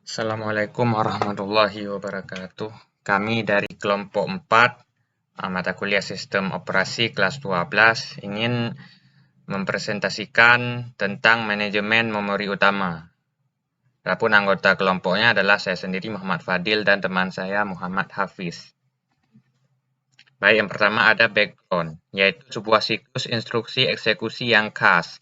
Assalamualaikum warahmatullahi wabarakatuh. Kami dari kelompok 4, mata kuliah Sistem Operasi kelas 12, ingin mempresentasikan tentang manajemen memori utama. Adapun anggota kelompoknya adalah saya sendiri Muhammad Fadil dan teman saya Muhammad Hafiz. Baik, yang pertama ada background, yaitu sebuah siklus instruksi eksekusi yang khas.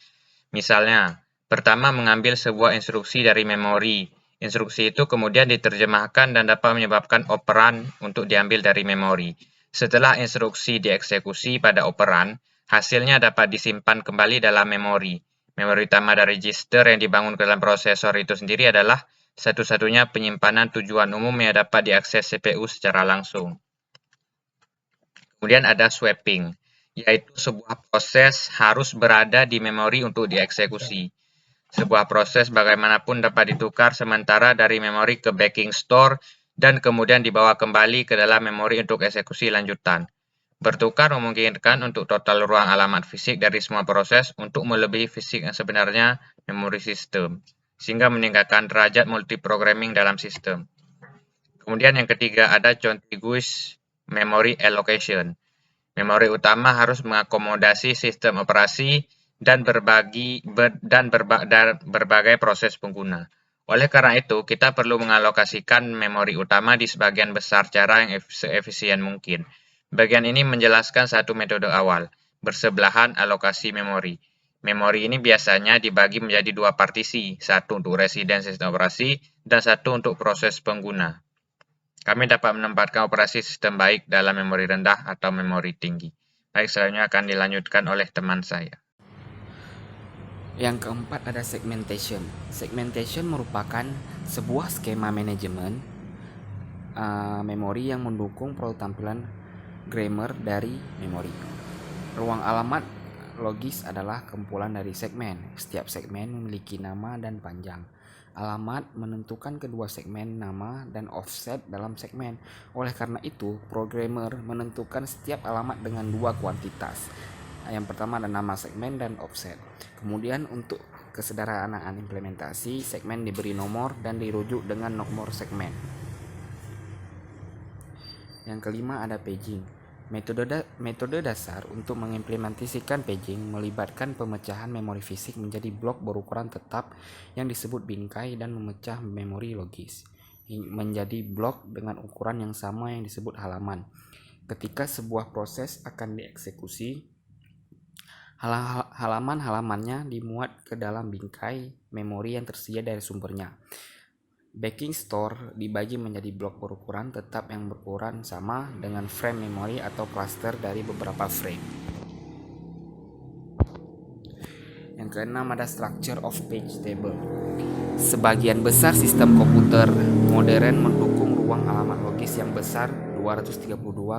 Misalnya, pertama mengambil sebuah instruksi dari memori. Instruksi itu kemudian diterjemahkan dan dapat menyebabkan operan untuk diambil dari memori. Setelah instruksi dieksekusi pada operan, hasilnya dapat disimpan kembali dalam memori. Memori utama dari register yang dibangun ke dalam prosesor itu sendiri adalah satu-satunya penyimpanan tujuan umum yang dapat diakses CPU secara langsung. Kemudian ada swapping, yaitu sebuah proses harus berada di memori untuk dieksekusi. Sebuah proses bagaimanapun dapat ditukar sementara dari memori ke backing store dan kemudian dibawa kembali ke dalam memori untuk eksekusi lanjutan. Bertukar memungkinkan untuk total ruang alamat fisik dari semua proses untuk melebihi fisik yang sebenarnya memori sistem, sehingga meningkatkan derajat multiprogramming dalam sistem. Kemudian yang ketiga ada contiguous memory allocation. Memori utama harus mengakomodasi sistem operasi dan berbagai proses pengguna. Oleh karena itu, kita perlu mengalokasikan memori utama di sebagian besar cara yang seefisien mungkin. Bagian ini menjelaskan satu metode awal, bersebelahan alokasi memori. Memori ini biasanya dibagi menjadi dua partisi, satu untuk residen sistem operasi dan satu untuk proses pengguna. Kami dapat menempatkan operasi sistem baik dalam memori rendah atau memori tinggi. Baik, selanjutnya akan dilanjutkan oleh teman saya. Yang keempat ada segmentation. Segmentation merupakan sebuah skema manajemen memori yang mendukung tampilan grammar dari memori. Ruang alamat logis adalah kumpulan dari segmen. Setiap segmen memiliki nama dan panjang. Alamat menentukan kedua segmen nama dan offset dalam segmen. Oleh karena itu, programmer menentukan setiap alamat dengan dua kuantitas. Yang pertama ada nama segmen dan offset. Kemudian untuk kesederhanaan implementasi, segmen diberi nomor dan dirujuk dengan nomor segmen. Yang kelima ada paging. Metode dasar untuk mengimplementasikan paging melibatkan pemecahan memori fisik menjadi blok berukuran tetap yang disebut bingkai dan memecah memori logis menjadi blok dengan ukuran yang sama yang disebut halaman. Ketika sebuah proses akan dieksekusi, halaman-halamannya dimuat ke dalam bingkai memori yang tersedia dari sumbernya. Backing store dibagi menjadi blok berukuran tetap yang berukuran sama dengan frame memori atau cluster dari beberapa frame. Yang keenam ada structure of page table. Sebagian besar sistem komputer modern mendukung ruang alamat logis yang besar 232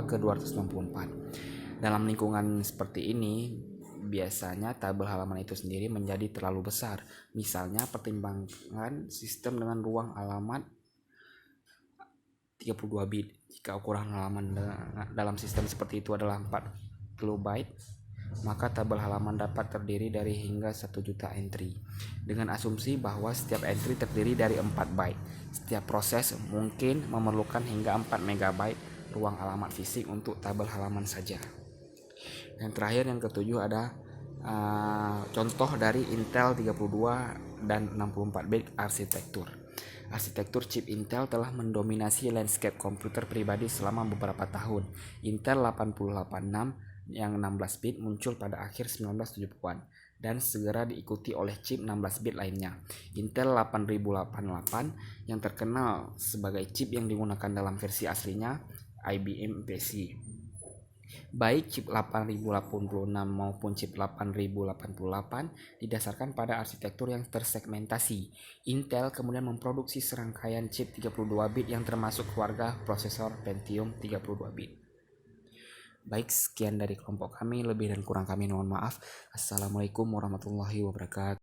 ke 264. Dalam lingkungan seperti ini, biasanya tabel halaman itu sendiri menjadi terlalu besar. Misalnya, pertimbangan sistem dengan ruang alamat 32 bit. Jika ukuran halaman dalam sistem seperti itu adalah 4 kilobyte, maka tabel halaman dapat terdiri dari hingga 1 juta entry. Dengan asumsi bahwa setiap entry terdiri dari 4 byte. Setiap proses mungkin memerlukan hingga 4 megabyte ruang alamat fisik untuk tabel halaman saja. Yang terakhir, yang ketujuh ada contoh dari Intel 32 dan 64 bit arsitektur. Arsitektur chip Intel telah mendominasi landscape komputer pribadi selama beberapa tahun. Intel 8086 yang 16 bit muncul pada akhir 1970-an dan segera diikuti oleh chip 16 bit lainnya. Intel 8088 yang terkenal sebagai chip yang digunakan dalam versi aslinya IBM PC. Baik chip 8086 maupun chip 8088 didasarkan pada arsitektur yang tersegmentasi. Intel kemudian memproduksi serangkaian chip 32 bit yang termasuk keluarga prosesor Pentium 32 bit. Baik, sekian dari kelompok kami. Lebih dan kurang kami mohon maaf. Assalamualaikum warahmatullahi wabarakatuh.